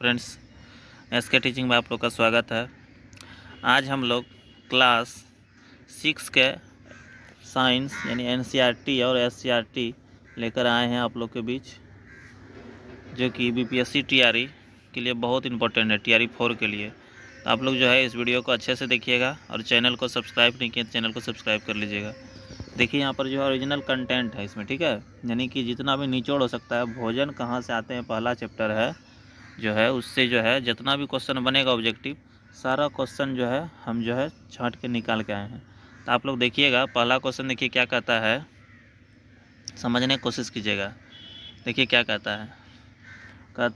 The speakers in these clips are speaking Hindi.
फ्रेंड्स, एसके टीचिंग में आप लोग का स्वागत है। आज हम लोग क्लास 6 के साइंस यानी एनसीईआरटी और एससीईआरटी लेकर आए हैं आप लोग के बीच, जो कि बीपीएससी टीआरई के लिए बहुत इंपॉर्टेंट है, टीआरई 4 के लिए। तो आप लोग जो है इस वीडियो को अच्छे से देखिएगा और चैनल को सब्सक्राइब नहीं किया तो चैनल को सब्सक्राइब कर लीजिएगा। देखिए यहाँ पर जो है ओरिजिनल कंटेंट है इसमें, ठीक है, यानी कि जितना भी निचोड़ हो सकता है, भोजन कहाँ से आते हैं पहला चैप्टर है जो है, उससे जो है जितना भी क्वेश्चन बनेगा ऑब्जेक्टिव, सारा क्वेश्चन जो है हम जो है छांट के निकाल के आए हैं। तो आप लोग देखिएगा, पहला क्वेश्चन देखिए क्या कहता है, समझने की कोशिश कीजिएगा। देखिए क्या कहता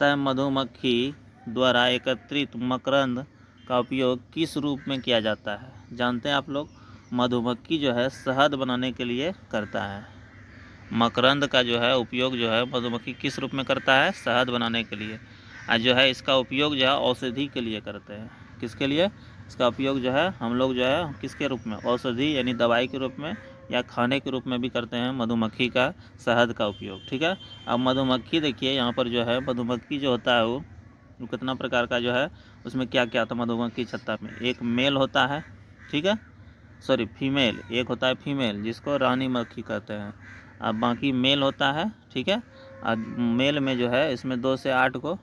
है मधुमक्खी द्वारा एकत्रित मकरंद का उपयोग किस रूप में किया जाता है। जानते हैं आप लोग, मधुमक्खी जो है शहद बनाने के लिए करता है। मकरंद का जो है उपयोग जो है मधुमक्खी किस रूप में करता है, शहद बनाने के लिए। आज जो है इसका उपयोग जो है औषधि के लिए करते हैं। किसके लिए इसका उपयोग जो है हम लोग जो है किसके रूप में, औषधि यानी दवाई के रूप में या खाने के रूप में भी करते हैं मधुमक्खी का शहद का उपयोग, ठीक है। अब मधुमक्खी देखिए यहाँ पर जो है मधुमक्खी जो होता है वो कितना प्रकार का जो है, उसमें क्या क्या होता है मधुमक्खी छत्ता में। एक मेल होता है, ठीक है, सॉरी फीमेल, एक होता है फीमेल जिसको रानी मक्खी कहते हैं। अब बाकी मेल होता है, ठीक है। और मेल में जो है इसमें 2 से 8 को,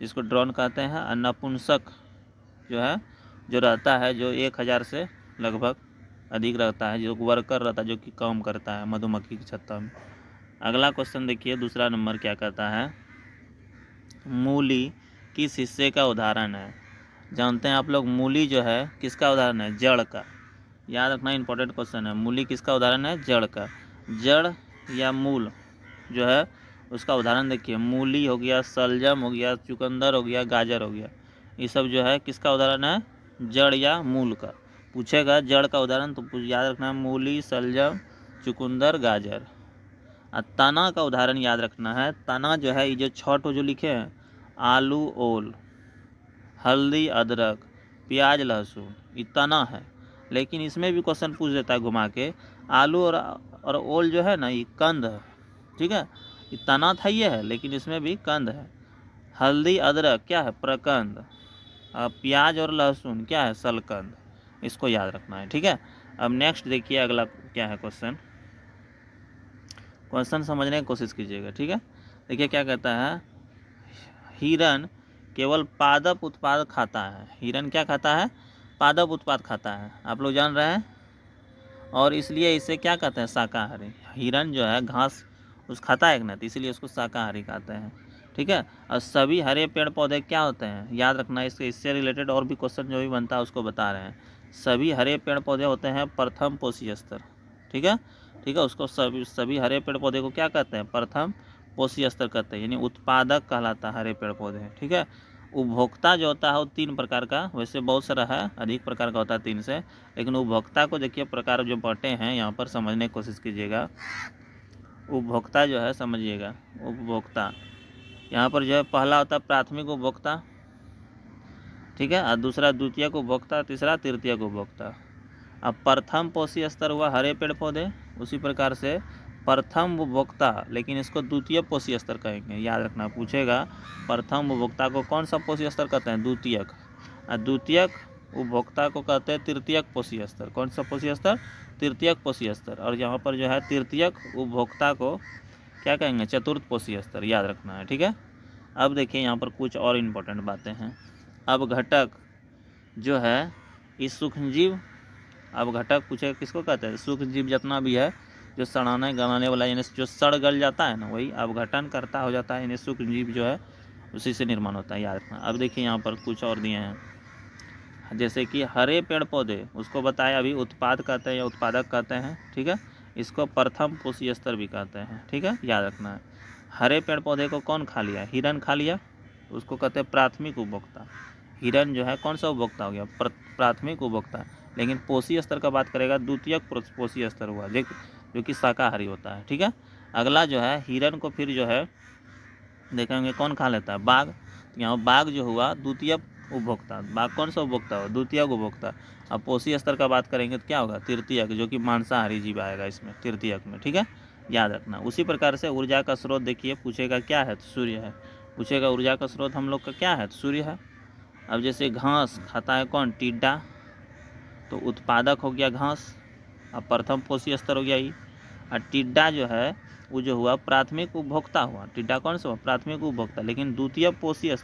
जिसको ड्रोन कहते हैं। और नपुंसक जो है जो रहता है, जो 1000 से लगभग अधिक रहता है, जो वर्कर रहता है, जो कि काम करता है मधुमक्खी की छत्ता में। अगला क्वेश्चन देखिए, दूसरा नंबर क्या कहता है, मूली किस हिस्से का उदाहरण है। जानते हैं आप लोग, मूली जो है किसका उदाहरण है, जड़ का। याद रखना, इंपॉर्टेंट क्वेश्चन है। मूली किसका उदाहरण है, जड़ का। जड़ या मूल जो है उसका उदाहरण देखिए, मूली हो गया, शलजम हो गया, चुकंदर हो गया, गाजर हो गया। ये सब जो है किसका उदाहरण है, जड़ या मूल का। पूछेगा जड़ का उदाहरण तो याद रखना मूली, शलजम, चुकंदर, गाजर। और तना का उदाहरण याद रखना है। तना जो है ये जो 6 जो लिखे हैं, आलू, ओल, हल्दी, अदरक, प्याज, लहसुन, ये तना है। लेकिन इसमें भी क्वेश्चन पूछ देता है घुमा के, आलू और ओल जो है ना ये कंद है, ठीक है। ये तना था ये है, लेकिन इसमें भी कंद है। हल्दी, अदरक क्या है, प्रकंद। प्याज और लहसुन क्या है, सलकंद। इसको याद रखना है, ठीक है। अब नेक्स्ट देखिए अगला क्या है क्वेश्चन, क्वेश्चन समझने की कोशिश कीजिएगा, ठीक है। देखिए क्या कहता है, हिरन केवल पादप उत्पाद खाता है। हिरन क्या खाता है, पादप उत्पाद खाता है, आप लोग जान रहे हैं। और इसलिए इसे क्या कहते हैं, शाकाहारी। हिरन जो है घास उस खाता है ना, तो इसलिए उसको शाकाहारी कहते हैं, ठीक है। और सभी हरे पेड़ पौधे क्या होते हैं, याद रखना, इससे रिलेटेड और भी क्वेश्चन जो भी बनता है उसको बता रहे हैं। सभी हरे पेड़ पौधे होते हैं प्रथम पोषी स्तर, ठीक है, ठीक है। उसको सभी हरे पेड़ पौधे को क्या कहते हैं, प्रथम पोषी स्तर कहते हैं, यानी उत्पादक कहलाता है हरे पेड़ पौधे, ठीक है। उपभोक्ता जो होता है वो 3 प्रकार का, वैसे बहुत सारा है, अधिक प्रकार का होता है 3 से, लेकिन उपभोक्ता को देखिए प्रकार जो बांटे हैं यहाँ पर समझने की कोशिश कीजिएगा। उपभोक्ता जो है समझिएगा, उपभोक्ता यहाँ पर जो है पहला होता है प्राथमिक उपभोक्ता, ठीक है, और दूसरा द्वितीयक उपभोक्ता, तीसरा तृतीयक उपभोक्ता। अब प्रथम पोषी स्तर हुआ हरे पेड़ पौधे, उसी प्रकार से प्रथम उपभोक्ता, लेकिन इसको द्वितीय पोषी स्तर कहेंगे, याद रखना। पूछेगा प्रथम उपभोक्ता को कौन सा पोषी स्तर कहते हैं, द्वितीयक। और द्वितीयक उपभोक्ता को कहते हैं तृतीयक पोषी स्तर। कौन सा पोषी स्तर, तृतीयक पोषी स्तर। और यहाँ पर जो है तृतीयक उपभोक्ता को क्या कहेंगे, चतुर्थ पोषी स्तर, याद रखना है, ठीक है। अब देखिए यहाँ पर कुछ और इम्पोर्टेंट बातें हैं। अब घटक जो है इस सूक्ष्मजीव, अब घटक पूछे किसको कहते हैं, सूक्ष्मजीव जितना भी है जो सड़ाने गलाने वाला, यानी जो सड़ गल जाता है ना, वही अवघटन करता हो जाता है, यानी सूक्ष्मजीव जो है उसी से निर्माण होता है, याद रखना। अब देखिए यहाँ पर कुछ और दिए हैं, जैसे कि हरे पेड़ पौधे, उसको बताया अभी, उत्पाद कहते हैं या उत्पादक कहते हैं, ठीक है। इसको प्रथम पोषी स्तर भी कहते हैं, ठीक है, याद रखना है। हरे पेड़ पौधे को कौन खा लिया, हिरन खा लिया, उसको कहते हैं प्राथमिक उपभोक्ता। हिरन जो है कौन सा उपभोक्ता हो गया, प्राथमिक उपभोक्ता। लेकिन पोषी स्तर का बात करेगा, द्वितीयक पोषी स्तर हुआ जो कि शाकाहारी होता है, ठीक है। अगला जो है हिरन को फिर जो है देखेंगे कौन खा लेता है, बाघ। तो यहाँ बाघ जो हुआ द्वितीयक उपभोक्ता, बाघ कौन सा उपभोक्ता हो, द्वितीयक उपभोक्ता। अब पोषी स्तर का बात करेंगे तो क्या होगा, तृतीयक, जो कि मांसाहारी जीव आएगा इसमें तृतीयक में, ठीक है, याद रखना। उसी प्रकार से ऊर्जा का स्रोत देखिए, पूछेगा क्या है, तो सूर्य है। पूछेगा ऊर्जा का स्रोत हम लोग का क्या है, सूर्य है। अब जैसे घास खाता है कौन, टिड्डा, तो उत्पादक हो गया घास, अब प्रथम पोषी स्तर हो गया ये। और टिड्डा जो है वो जो हुआ प्राथमिक उपभोक्ता हुआ, टिड्डा कौन सा हुआ, प्राथमिक उपभोक्ता। लेकिन द्वितीय पोषी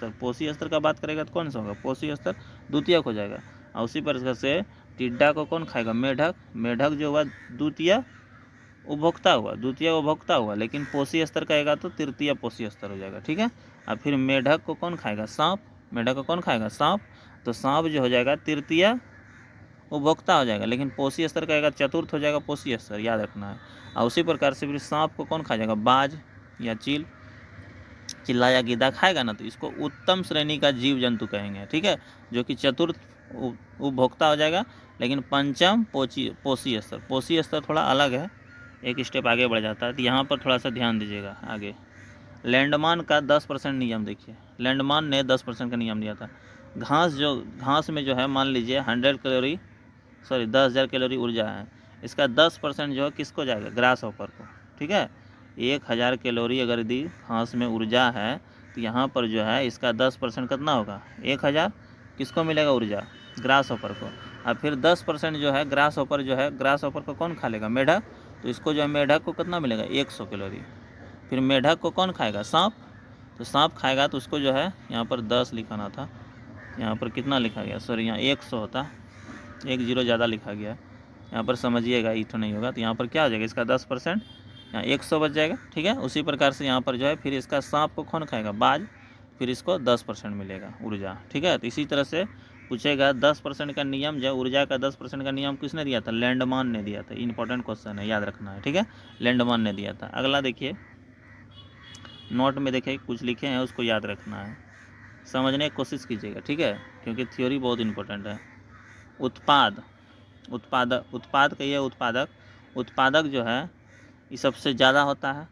स्तर का बात करेगा तो कौन सा होगा, पोषी स्तर द्वितीयक हो जाएगा। और उसी प्रकार से टिड्डा को कौन खाएगा, मेढक, मेढक जो हुआ द्वितीय उपभोक्ता हुआ, लेकिन पोषी स्तर कहेगा तो तृतीय पोषी स्तर हो जाएगा, ठीक है। और फिर मेढक को कौन खाएगा, सांप, मेढक को कौन खाएगा, सांप, तो सांप जो हो जाएगा तृतीय उपभोक्ता हो जाएगा, लेकिन पोषी स्तर कहेगा चतुर्थ हो जाएगा पोषी स्तर, याद रखना है। और उसी प्रकार से फिर सांप को कौन खा जाएगा, बाज या चील, चिल्ला या गीदा खाएगा ना, तो इसको उत्तम श्रेणी का जीव जंतु कहेंगे, ठीक है, जो कि चतुर्थ उपभोक्ता हो जाएगा, लेकिन पंचम पोषी स्तर थोड़ा अलग है, एक स्टेप आगे बढ़ जाता है। तो यहाँ पर थोड़ा सा ध्यान दीजिएगा आगे। लैंडमान का 10% नियम देखिए, लैंडमान ने 10% का नियम दिया था। घास में जो है मान लीजिए 10,000 कैलोरी ऊर्जा है, इसका 10% जो है किसको जाएगा, ग्रास हॉपर को, ठीक है। 1,000 कैलोरी अगर दी घास में ऊर्जा है तो यहाँ पर जो है इसका 10% कितना होगा, 1,000 किसको मिलेगा ऊर्जा, ग्रास हॉपर को। और फिर 10% जो है ग्रास हॉपर को कौन खा लेगा, मेढक, तो इसको जो है मेढक को कितना मिलेगा, 100 कैलोरी। फिर मेढक को कौन खाएगा, सांप, तो सांप खाएगा तो उसको जो है यहाँ पर 10 लिखाना था, यहाँ पर कितना लिखा गया, सॉरी यहाँ 100 होता, 1 0 ज़्यादा लिखा गया, यहाँ पर समझिएगा, ईठो नहीं होगा, तो यहाँ पर क्या हो जाएगा, इसका 10% यहाँ 100 बच जाएगा, ठीक है। उसी प्रकार से यहाँ पर जो है फिर इसका सांप को कौन खाएगा, बाज, फिर इसको 10% मिलेगा ऊर्जा, ठीक है। तो इसी तरह से पूछेगा 10% का नियम, जो ऊर्जा का 10% का नियम किसने दिया था, लैंडमान ने दिया था। इंपॉर्टेंट क्वेश्चन है, याद रखना है, ठीक है, लैंडमान ने दिया था। अगला देखिए, नोट में देखिए कुछ लिखे हैं, उसको याद रखना है, समझने की कोशिश कीजिएगा, ठीक है, क्योंकि थ्योरी बहुत इंपॉर्टेंट है। उत्पाद कहिए उत्पादक जो है ये सबसे ज़्यादा होता है,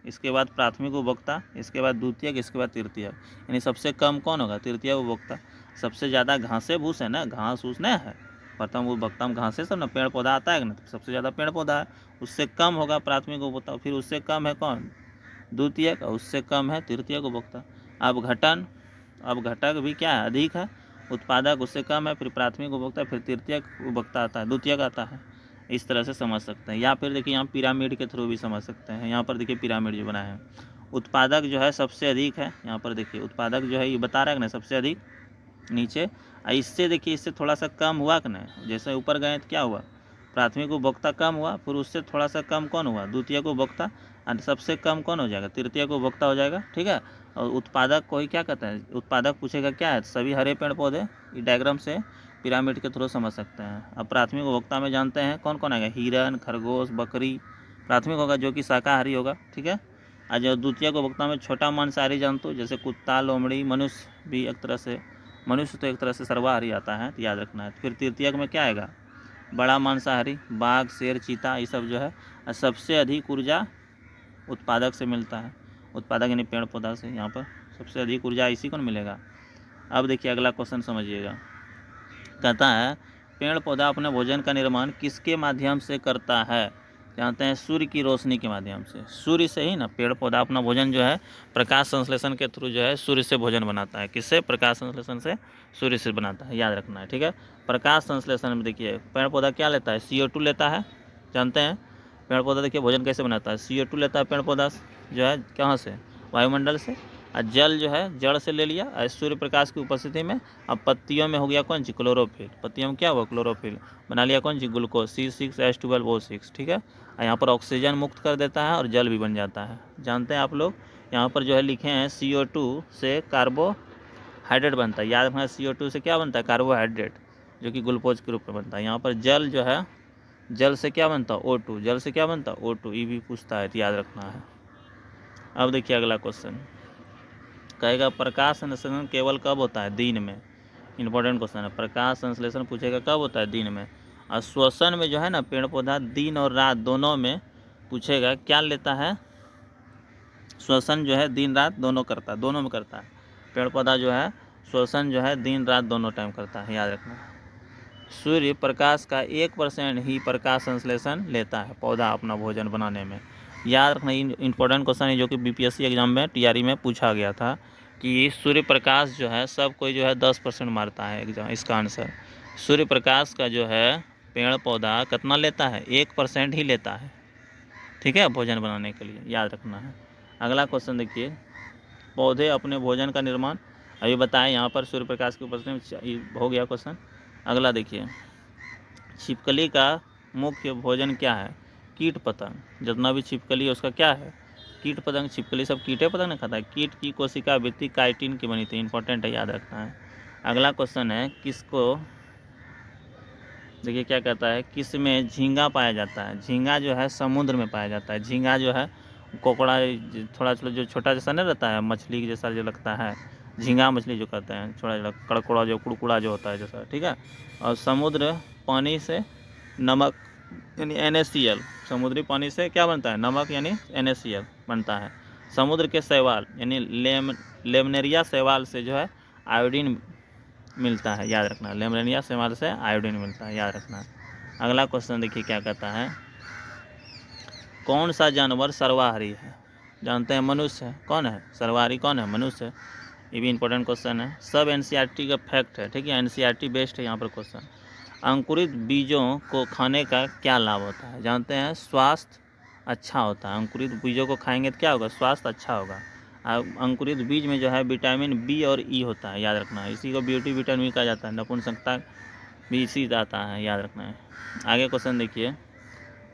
इसके बाद प्राथमिक उपभोक्ता, इसके बाद द्वितीयक, इसके बाद तृतीयक, यानी सबसे कम कौन होगा, तृतीय उपभोक्ता। सबसे ज़्यादा घासे भूस है ना, घास फूस नहीं है, प्रथम उपभोक्ता में घासे सब ना, पेड़ पौधा आता है ना, तो सबसे ज़्यादा पेड़ पौधा है, उससे कम होगा प्राथमिक उपभोक्ता, फिर उससे कम है कौन, द्वितीयक, और उससे कम है तृतीयक उपभोक्ता। अब घटक भी क्या है, अधिक है, उत्पादक उससे कम है, फिर प्राथमिक उपभोक्ता, फिर तृतीयक उपभोक्ता आता है, द्वितीयक आता है। इस तरह से समझ सकते हैं, या फिर देखिए यहाँ पिरामिड के थ्रू भी समझ सकते हैं। यहाँ पर देखिए पिरामिड जो बना है, उत्पादक जो है सबसे अधिक है, यहाँ पर देखिए उत्पादक जो है ये बता रहा है ना सबसे अधिक नीचे, इससे देखिए इससे थोड़ा सा कम हुआ कि नहीं, जैसे ऊपर गए तो क्या हुआ, प्राथमिक उपभोक्ता कम हुआ, फिर उससे थोड़ा सा कम कौन हुआ, द्वितीयक उपभोक्ता, और सबसे कम कौन हो जाएगा, तृतीयक उपभोक्ता हो जाएगा, ठीक है। और उत्पादक को ही क्या कहते हैं, उत्पादक पूछेगा क्या है, सभी हरे पेड़ पौधे, ये डायग्राम से पिरामिड के थ्रू समझ सकते हैं। अब प्राथमिक उपभोक्ता में जानते हैं कौन कौन आएगा, हिरन, खरगोश, बकरी प्राथमिक होगा जो कि शाकाहारी होगा, ठीक है। और जो द्वितीयक उपभोक्ता में छोटा मांसाहारी जंतु जैसे कुत्ता, लोमड़ी, मनुष्य भी एक तरह से, मनुष्य तो एक तरह से सर्वाहारी आता है, तो याद रखना है। फिर तृतीयक में क्या आएगा, बड़ा मांसाहारी, बाघ, शेर, चीता, ये सब जो है। और सबसे अधिक ऊर्जा उत्पादक से मिलता है, उत्पादक यानी पेड़ पौधा से, यहाँ पर सबसे अधिक ऊर्जा इसी को मिलेगा। अब देखिए अगला क्वेश्चन समझिएगा, कहता है पेड़ पौधा अपने भोजन का निर्माण किसके माध्यम से करता है, जानते हैं सूर्य की रोशनी के माध्यम से, सूर्य से ही ना पेड़ पौधा अपना भोजन जो है प्रकाश संश्लेषण के थ्रू जो है सूर्य से भोजन बनाता है, किससे, प्रकाश संश्लेषण से, सूर्य से बनाता है, याद रखना है, ठीक है। प्रकाश संश्लेषण में देखिए पेड़ पौधा क्या लेता है, CO2 लेता है, जानते हैं पेड़ पौधा देखिए भोजन कैसे बनाता है, CO2 लेता है पेड़ पौधा जो है कहाँ से, वायुमंडल से, और जल जो है जड़ से ले लिया, और सूर्य प्रकाश की उपस्थिति में अब पत्तियों में हो गया कौन सी, क्लोरोफिल, पत्तियों में क्या हुआ, क्लोरोफिल बना लिया कौन सी, ग्लूकोज C6H12O6, ठीक है। और यहाँ पर ऑक्सीजन मुक्त कर देता है और जल भी बन जाता है, जानते हैं आप लोग। यहाँ पर जो है लिखे हैं CO2 से कार्बोहाइड्रेट बनता है, याद रखना, CO2 से क्या बनता है, कार्बोहाइड्रेट, जो कि ग्लूकोज के रूप में बनता है। यहाँ पर जल जो है, जल से क्या बनता है, O2, जल से क्या बनता है, O2, ये भी पूछता है, तो याद रखना है। अब देखिए अगला क्वेश्चन कहेगा प्रकाश संश्लेषण केवल कब होता है, दिन में, इंपॉर्टेंट क्वेश्चन है, प्रकाश संश्लेषण पूछेगा कब होता है, दिन में। और श्वसन में जो है ना पेड़ पौधा दिन और रात दोनों में पूछेगा क्या लेता है, श्वसन जो है दिन रात दोनों करता है, दोनों में करता है, पेड़ पौधा जो है श्वसन जो है दिन रात दोनों टाइम करता है, याद रखना। सूर्य प्रकाश का 1% ही प्रकाश संश्लेषण लेता है पौधा अपना भोजन बनाने में, याद रखना। इंपॉर्टेंट क्वेश्चन है जो कि BPSC एग्जाम में TRE में पूछा गया था कि सूर्य प्रकाश जो है सब कोई जो है 10% मारता है एग्जाम इसका आंसर। सूर्य प्रकाश का जो है पेड़ पौधा कितना लेता है, 1% ही लेता है, ठीक है, भोजन बनाने के लिए, याद रखना है। अगला क्वेश्चन देखिए, पौधे अपने भोजन का निर्माण, अभी बताएं यहाँ पर सूर्य प्रकाश के ऊपर से हो गया क्वेश्चन। अगला देखिए, छिपकली का मुख्य भोजन क्या है, कीट पतंग। जितना भी छिपकली है उसका क्या है, कीट पतंग। छिपकली सब कीटे पतंग नहीं खाता है। कीट की कोशिका वृत्ति काइटिन की बनी थी, इंपॉर्टेंट है, याद रखना है। अगला क्वेश्चन है, किसको, देखिए क्या कहता है, किस में झींगा पाया जाता है। झींगा जो है समुद्र में पाया जाता है। झींगा जो है कोकड़ा थोड़ा जो छोटा जैसा नहीं रहता है, मछली जैसा जो लगता है, झींगा मछली जो कहते हैं, थोड़ा कड़कुड़ा जो कुड़कुड़ा जो होता है जैसा, ठीक है। और समुद्र पानी से नमक यानी NaCl, समुद्री पानी से क्या बनता है, नमक यानी NaCl बनता है। समुद्र के शैवाल यानी लेमनेरिया शैवाल से जो है आयोडीन मिलता है, याद रखना। लेमनेरिया शैवाल से आयोडीन मिलता है, याद रखना। अगला क्वेश्चन देखिए क्या कहता है, कौन सा जानवर सर्वाहारी है। जानते हैं मनुष्य है। कौन है सर्वाहारी, कौन है, मनुष्य है। ये भी इंपॉर्टेंट क्वेश्चन है, सब NCERT का फैक्ट है, ठीक है, NCERT बेस्ड है यहाँ पर क्वेश्चन। अंकुरित बीजों को खाने का क्या लाभ होता है। जानते हैं स्वास्थ्य अच्छा होता है। अंकुरित बीजों को खाएंगे तो क्या होगा, स्वास्थ्य अच्छा होगा। अंकुरित बीज में जो है विटामिन B और E होता है, याद रखना है। इसी को ब्यूटी विटामिन कहा जाता है। नपुंसकता भी इसी आता है, याद रखना है। आगे क्वेश्चन देखिए,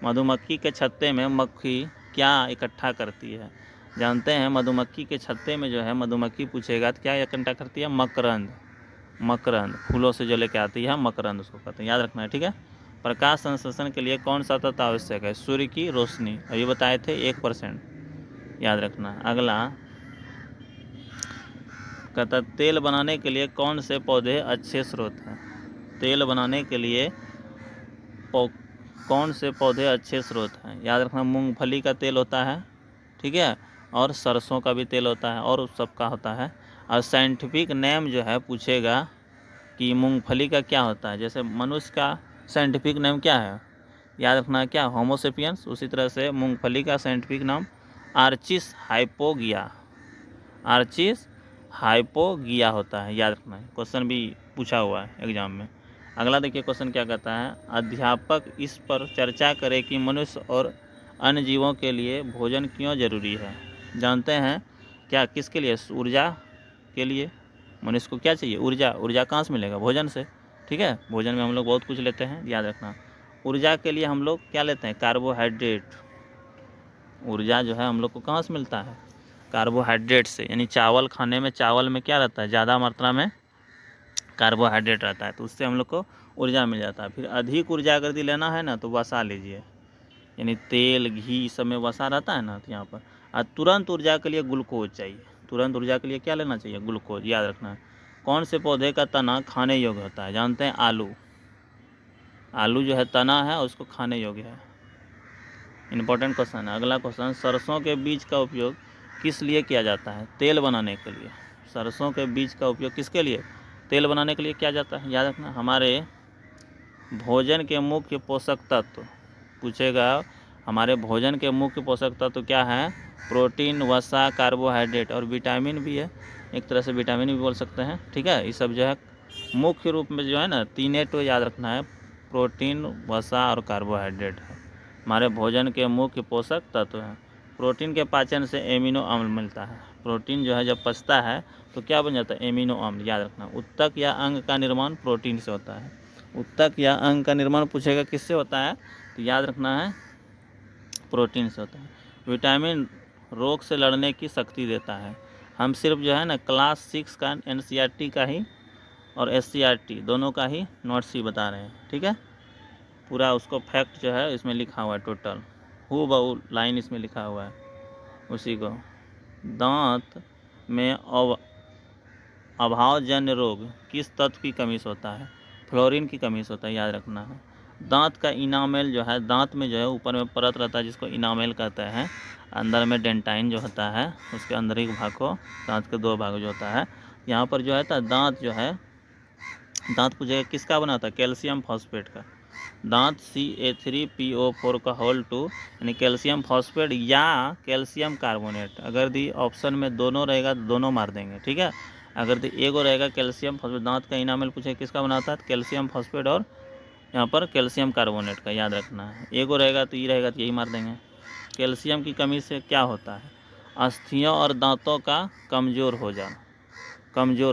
मधुमक्खी के छत्ते में मक्खी क्या इकट्ठा करती है। जानते हैं मधुमक्खी के छत्ते में जो है मधुमक्खी पूछेगा तो क्या इकट्ठा करती है, मकरंद। मकरंद फूलों से जो लेके आती है मकरंद, उसको कहते हैं, याद रखना है, ठीक है। प्रकाश संश्लेषण के लिए कौन सा तत्व आवश्यक है, सूर्य की रोशनी, अभी बताए थे 1%, याद रखना। अगला कहता है तेल बनाने के लिए कौन से पौधे अच्छे स्रोत हैं। तेल बनाने के लिए कौन से पौधे अच्छे स्रोत हैं, याद रखना। मूंगफली का तेल होता है, ठीक है, और सरसों का भी तेल होता है, और सबका होता है। और साइंटिफिक नेम जो है पूछेगा कि मूंगफली का क्या होता है। जैसे मनुष्य का साइंटिफिक नेम क्या है, याद रखना, क्या, होमो सेपियंस। उसी तरह से मूंगफली का साइंटिफिक नाम आर्चिस हाइपोगिया, आर्चिस हाइपोगिया होता है, याद रखना है। क्वेश्चन भी पूछा हुआ है एग्जाम में। अगला देखिए क्वेश्चन क्या कहता है, अध्यापक इस पर चर्चा करे कि मनुष्य और अन्य जीवों के लिए भोजन क्यों जरूरी है। जानते हैं क्या, किसके लिए, ऊर्जा के लिए। मनुष्य को क्या चाहिए, ऊर्जा। ऊर्जा कहाँ से मिलेगा, भोजन से, ठीक है। भोजन में हम लोग बहुत कुछ लेते हैं, याद रखना। ऊर्जा के लिए हम लोग क्या लेते हैं, कार्बोहाइड्रेट। ऊर्जा जो है हम लोग को कहाँ से मिलता है, कार्बोहाइड्रेट से। यानी चावल खाने में, चावल में क्या रहता है, ज़्यादा मात्रा में कार्बोहाइड्रेट रहता है, तो उससे हम लोग को ऊर्जा मिल जाता है। फिर अधिक ऊर्जा अगर यदि लेना है ना तो वसा लीजिए, यानी तेल घी सब में वसा रहता है ना, तो यहाँ पर। और तुरंत ऊर्जा के लिए ग्लूकोज चाहिए। तुरंत ऊर्जा के लिए क्या लेना चाहिए, ग्लूकोज, याद रखना है। कौन से पौधे का तना खाने योग्य होता है। जानते हैं आलू। आलू जो है तना है उसको खाने योग्य है, इंपॉर्टेंट क्वेश्चन है। अगला क्वेश्चन, सरसों के बीज का उपयोग किस लिए किया जाता है, तेल बनाने के लिए। सरसों के बीज का उपयोग किसके लिए, तेल बनाने के लिए किया जाता है, याद रखना। हमारे भोजन के मुख्य पोषक तत्व पूछेगा, हमारे भोजन के मुख्य पोषक तत्व क्या हैं, प्रोटीन, वसा, कार्बोहाइड्रेट और विटामिन भी है, एक तरह से विटामिन भी बोल सकते हैं, ठीक है। ये सब जो है मुख्य रूप में जो है ना, तीन तो याद रखना है, प्रोटीन, वसा और कार्बोहाइड्रेट है, हमारे भोजन के मुख्य पोषक तत्व हैं। प्रोटीन के पाचन से एमिनो अम्ल मिलता है। प्रोटीन जो है जब पचता है तो क्या बन जाता है, एमिनो अम्ल, याद रखना। उत्तक या अंग का निर्माण प्रोटीन से होता है। उत्तक या अंग का निर्माण पूछेगा किससे होता है, तो याद रखना है प्रोटीन से होता है। विटामिन रोग से लड़ने की शक्ति देता है। हम सिर्फ जो है ना क्लास 6 का NCERT का ही और SCERT दोनों का ही नोट्स ही बता रहे हैं, ठीक है। पूरा उसको फैक्ट जो है इसमें लिखा हुआ है, टोटल हूबहू लाइन इसमें लिखा हुआ है उसी को। दांत में अभावजन्य रोग किस तत्व की कमी से होता है, फ्लोरीन की कमी से होता है, याद रखना है। दांत का इनामेल जो है, दांत में जो है ऊपर में परत रहता है जिसको इनामेल कहते हैं, अंदर में डेंटाइन जो होता है उसके अंदर ही भाग को, दांत के 2 भाग जो होता है, यहाँ पर जो है दांत जो है, दांत पूछेगा किसका बना होता है, कैल्शियम फॉस्फेट का। दांत CA3PO4 का होल 2 यानी कैल्शियम फॉस्फेट या कैल्शियम कार्बोनेट। अगर दी ऑप्शन में दोनों रहेगा तो दोनों मार देंगे, ठीक है। अगर दी एगो रहेगा कैल्शियम फॉस्फेट, दांत का इनामल पूछे किसका बनाता है, कैल्शियम फॉस्फेट और यहाँ पर कैल्शियम कार्बोनेट का, याद रखना है। एगो रहेगा तो ये रहेगा तो यही मार देंगे। कैल्शियम की कमी से क्या होता है, अस्थियों और दांतों का कमज़ोर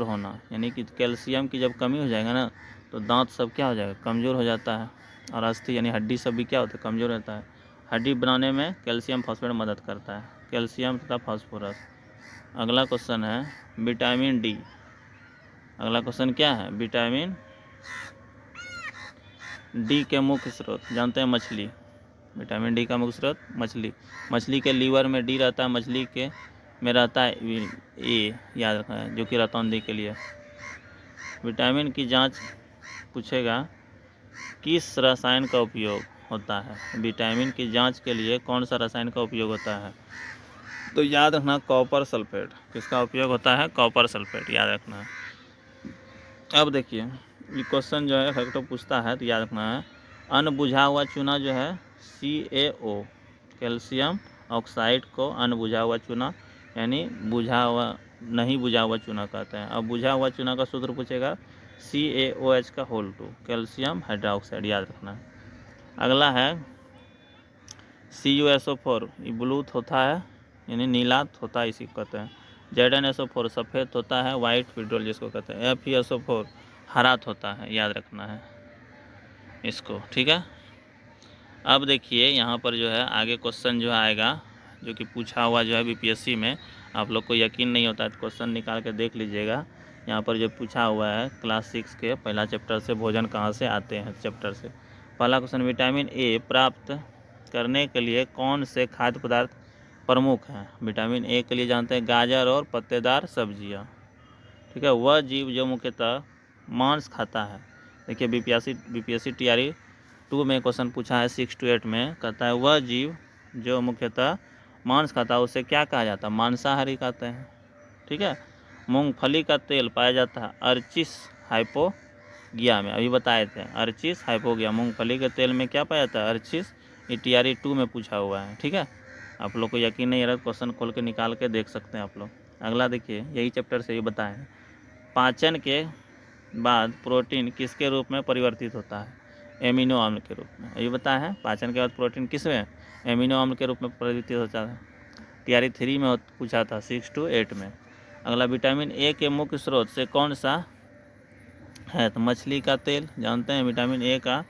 होना, यानी कि कैल्शियम की जब कमी हो जाएगा ना तो दांत सब क्या हो जाएगा, कमज़ोर हो जाता है। और अस्थि यानी हड्डी सब भी क्या होता है, कमज़ोर रहता है। हड्डी बनाने में कैल्शियम फॉस्फेट मदद करता है, कैल्शियम तथा फास्फोरस। अगला क्वेश्चन है विटामिन डी। अगला क्वेश्चन क्या है, विटामिन डी के मुख्य स्रोत जानते हैं, मछली। विटामिन डी का मुख्य स्रोत मछली के लीवर में डी रहता है, मछली के में रहता है ए, याद रखना है, जो कि रतौंधी के लिए। विटामिन की जांच पूछेगा किस रसायन का उपयोग होता है, विटामिन की जांच के लिए कौन सा रसायन का उपयोग होता है, तो याद रखना कॉपर सल्फेट। किसका उपयोग होता है, कॉपर सल्फेट, याद रखना है। अब देखिए ये क्वेश्चन जो है फैक्टर पूछता है तो याद रखना है, अनबुझा हुआ चूना जो है CaO, कैल्शियम ऑक्साइड को अनबुझा हुआ चूना यानी नहीं बुझा हुआ चूना कहते हैं। अब बुझा हुआ चूना का सूत्र पूछेगा CaOH का होल 2, कैल्शियम हाइड्रोक्साइड, याद रखना है। अगला है CuSO4, ये ब्लूथ होता है यानी नीलात होता है, इसी को कहते हैं। ZnSO4 सफ़ेद होता है, वाइट पेट्रोल जिसको कहते हैं। FeSO4 हरात होता है, याद रखना है इसको, ठीक है। अब देखिए यहाँ पर जो है आगे क्वेश्चन जो आएगा, जो कि पूछा हुआ जो है BPSC में, आप लोग को यकीन नहीं होता है तो क्वेश्चन निकाल के देख लीजिएगा। यहाँ पर जो पूछा हुआ है क्लास 6 के पहला चैप्टर से, भोजन कहाँ से आते हैं चैप्टर से। पहला क्वेश्चन, विटामिन ए प्राप्त करने के लिए कौन से खाद्य पदार्थ प्रमुख हैं। विटामिन ए के लिए जानते हैं गाजर और पत्तेदार सब्जियां, ठीक है। वह जीव जो मुख्यतः मांस खाता है, देखिए बीपीएससी TRE 2 में क्वेश्चन पूछा है 6 to 8 में, कहता है वह जीव जो मुख्यतः मांस खाता है उसे क्या कहा जाता है, मांसाहारी कहते हैं, ठीक है। मूंगफली का तेल पाया जाता है अर्चिस हाइपोगिया में, अभी बताए थे अर्चिस हाइपोगिया, मूंगफली के तेल में क्या पाया जाता है, अर्चिस। ये TRE 2 में पूछा हुआ है, ठीक है। आप लोग को यकीन नहीं आ रहा क्वेश्चन खोल के निकाल के देख सकते हैं आप लोग। अगला देखिए यही चैप्टर से ये बताएं, पाचन के बाद प्रोटीन किसके रूप में परिवर्तित होता है, एमिनो अम्ल के रूप में। ये बताया है पाचन के बाद प्रोटीन किस में, एमिनो अम्ल के रूप में परिवर्तित होता है। TRE 3 में पूछा था 6 to 8 में। अगला, विटामिन ए के मुख्य स्रोत से कौन सा है, तो मछली का तेल, जानते हैं विटामिन ए का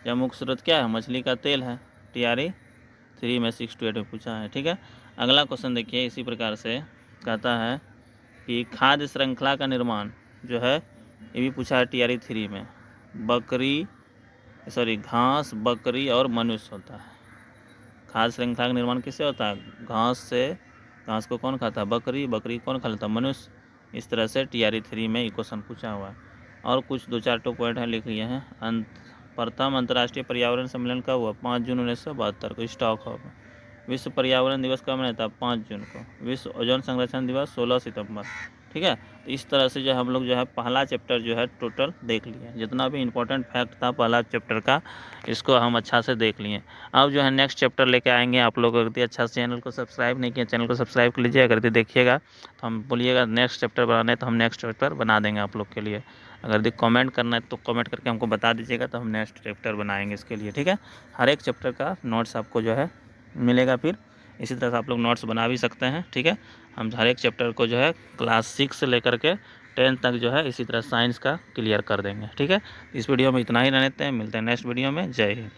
या मुख्य स्रोत क्या है, मछली का तेल है। TRE 3 में 6 to 8 में पूछा है, ठीक है। अगला क्वेश्चन देखिए इसी प्रकार से कहता है कि खाद्य श्रृंखला का निर्माण जो है, ये भी पूछा है TRE 3 में, घास, बकरी और मनुष्य होता है। खाद्य श्रृंखला का निर्माण किससे होता है, घास से। घास को कौन खाता है, बकरी कौन खा लेता है, मनुष्य। इस तरह से TRE 3 में ये क्वेश्चन पूछा हुआ है। और कुछ 2-4 पॉइंट है लिख लिए हैं। प्रथम अंतर्राष्ट्रीय पर्यावरण सम्मेलन कब हुआ, 5 जून 1972 को स्टॉकहोम में। विश्व पर्यावरण दिवस कब मनाता है, 5 जून को। विश्व ओजोन संरक्षण दिवस 16 सितंबर, ठीक है। तो इस तरह से जो हम लोग जो है पहला चैप्टर जो है टोटल देख लिए, जितना भी इंपॉर्टेंट फैक्ट था पहला चैप्टर का, इसको हम अच्छा से देख लिए। अब जो है नेक्स्ट चैप्टर लेके आएंगे आप लोग। अगर अच्छा से चैनल को सब्सक्राइब नहीं किया, चैनल को सब्सक्राइब कर लीजिए। अगर देखिएगा तो हम बोलिएगा नेक्स्ट चैप्टर बनाने, तो हम नेक्स्ट चैप्टर बना देंगे आप लोग के लिए। अगर कमेंट करना है तो कमेंट करके हमको बता दीजिएगा, तो हम नेक्स्ट चैप्टर बनाएंगे इसके लिए, ठीक है। हर एक चैप्टर का नोट्स आपको जो है मिलेगा, फिर इसी तरह से आप लोग नोट्स बना भी सकते हैं, ठीक है। हम हर एक चैप्टर को जो है क्लास 6 से लेकर के 10 तक जो है इसी तरह साइंस का क्लियर कर देंगे, ठीक है। इस वीडियो में इतना ही रहने देते हैं, मिलते हैं नेक्स्ट वीडियो में। जय हिंद।